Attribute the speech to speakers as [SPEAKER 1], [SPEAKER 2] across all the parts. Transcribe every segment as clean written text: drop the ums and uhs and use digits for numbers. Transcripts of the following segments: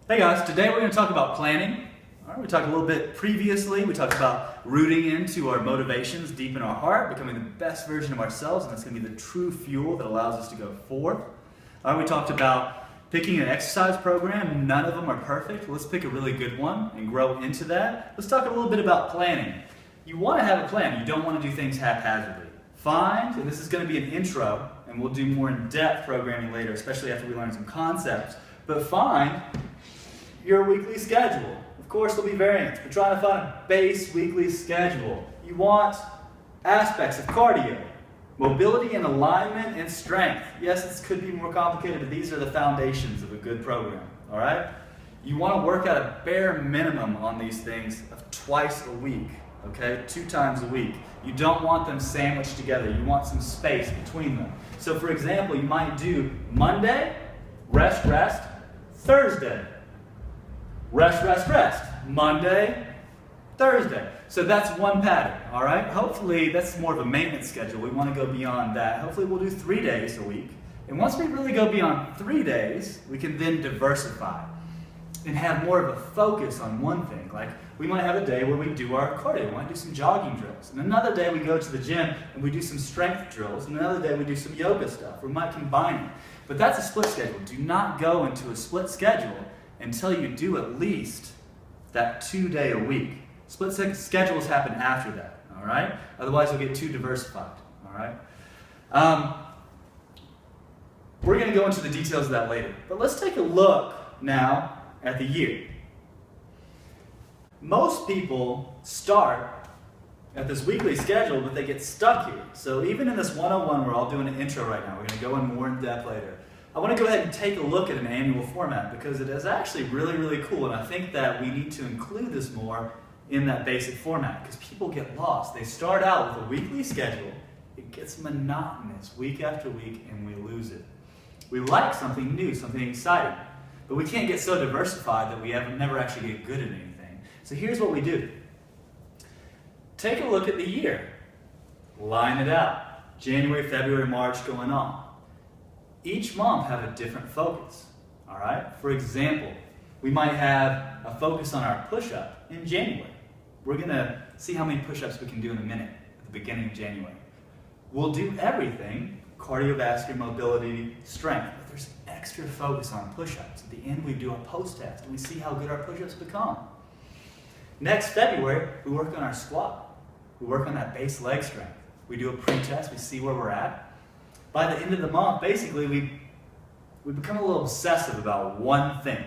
[SPEAKER 1] Hey guys, today we're going to talk about planning. All right, we talked a little bit previously. We talked about rooting into our motivations deep in our heart, becoming the best version of ourselves, and that's going to be the true fuel that allows us to go forward. All right, we talked about picking an exercise program. None of them are perfect. Let's pick a really good one and grow into that. Let's talk a little bit about planning. You want to have a plan. You don't want to do things haphazardly. Find, and this is going to be an intro, and we'll do more in-depth programming later, especially after we learn some concepts, but find your weekly schedule. Of course, there'll be variants, but try to find a base weekly schedule. You want aspects of cardio, mobility and alignment and strength. Yes, this could be more complicated, but these are the foundations of a good program, all right? You want to work out a bare minimum on these things of twice a week, okay? 2 times a week. You don't want them sandwiched together. You want some space between them. So for example, you might do Monday, rest, rest, Thursday, rest, rest, rest. Monday, Thursday. So that's one pattern, all right? Hopefully, that's more of a maintenance schedule. We want to go beyond that. Hopefully, we'll do 3 days a week. And once we really go beyond 3 days, we can then diversify and have more of a focus on one thing. Like, we might have a day where we do our cardio. We might do some jogging drills. And another day, we go to the gym and we do some strength drills. And another day, we do some yoga stuff. We might combine it. But that's a split schedule. Do not go into a split schedule until you do at least that 2-day a week. Split schedules happen after that, all right? Otherwise, you'll get too diversified, all right? We're going to go into the details of that later. But let's take a look now at the year. Most people start at this weekly schedule, but they get stuck here. So even in this 101, we're all doing an intro right now. We're going to go in more in depth later. I want to go ahead and take a look at an annual format because it is actually really, really cool, and I think that we need to include this more in that basic format because people get lost. They start out with a weekly schedule, it gets monotonous week after week, and we lose it. We like something new, something exciting, but we can't get so diversified that we never actually get good at anything. So here's what we do. Take a look at the year. Line it out. January, February, March, going on. Each month have a different focus, all right? For example, we might have a focus on our push-up in January. We're gonna see how many push-ups we can do in a minute at the beginning of January. We'll do everything, cardiovascular, mobility, strength, but there's extra focus on push-ups. At the end, we do a post-test, and we see how good our push-ups become. Next February, we work on our squat. We work on that base leg strength. We do a pre-test, we see where we're at. By the end of the month, basically, we become a little obsessive about one thing.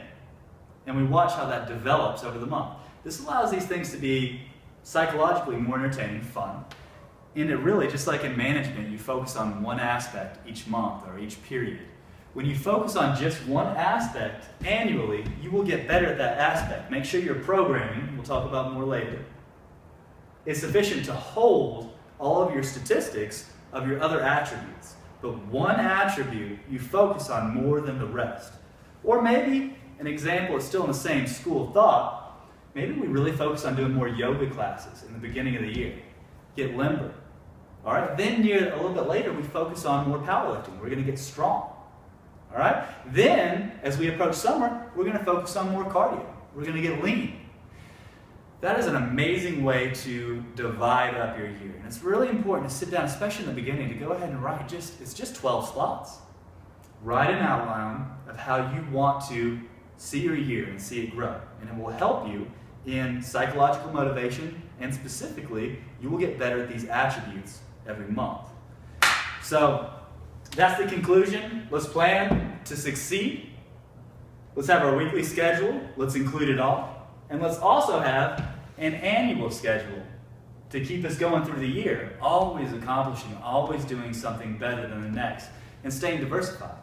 [SPEAKER 1] And we watch how that develops over the month. This allows these things to be psychologically more entertaining, fun. And it really, just like in management, you focus on one aspect each month or each period. When you focus on just one aspect annually, you will get better at that aspect. Make sure your programming, we'll talk about more later, is sufficient to hold all of your statistics of your other attributes. But one attribute you focus on more than the rest. Or maybe, an example is still in the same school of thought, maybe we really focus on doing more yoga classes in the beginning of the year. Get limber. All right, then a little bit later, we focus on more powerlifting. We're going to get strong. All right, then as we approach summer, we're going to focus on more cardio. We're going to get lean. That is an amazing way to divide up your year. And it's really important to sit down, especially in the beginning, to go ahead and write it's just 12 slots. Write an outline of how you want to see your year and see it grow. And it will help you in psychological motivation, and specifically, you will get better at these attributes every month. So that's the conclusion. Let's plan to succeed. Let's have our weekly schedule. Let's include it all. And let's also have an annual schedule to keep us going through the year, always accomplishing, always doing something better than the next, and staying diversified.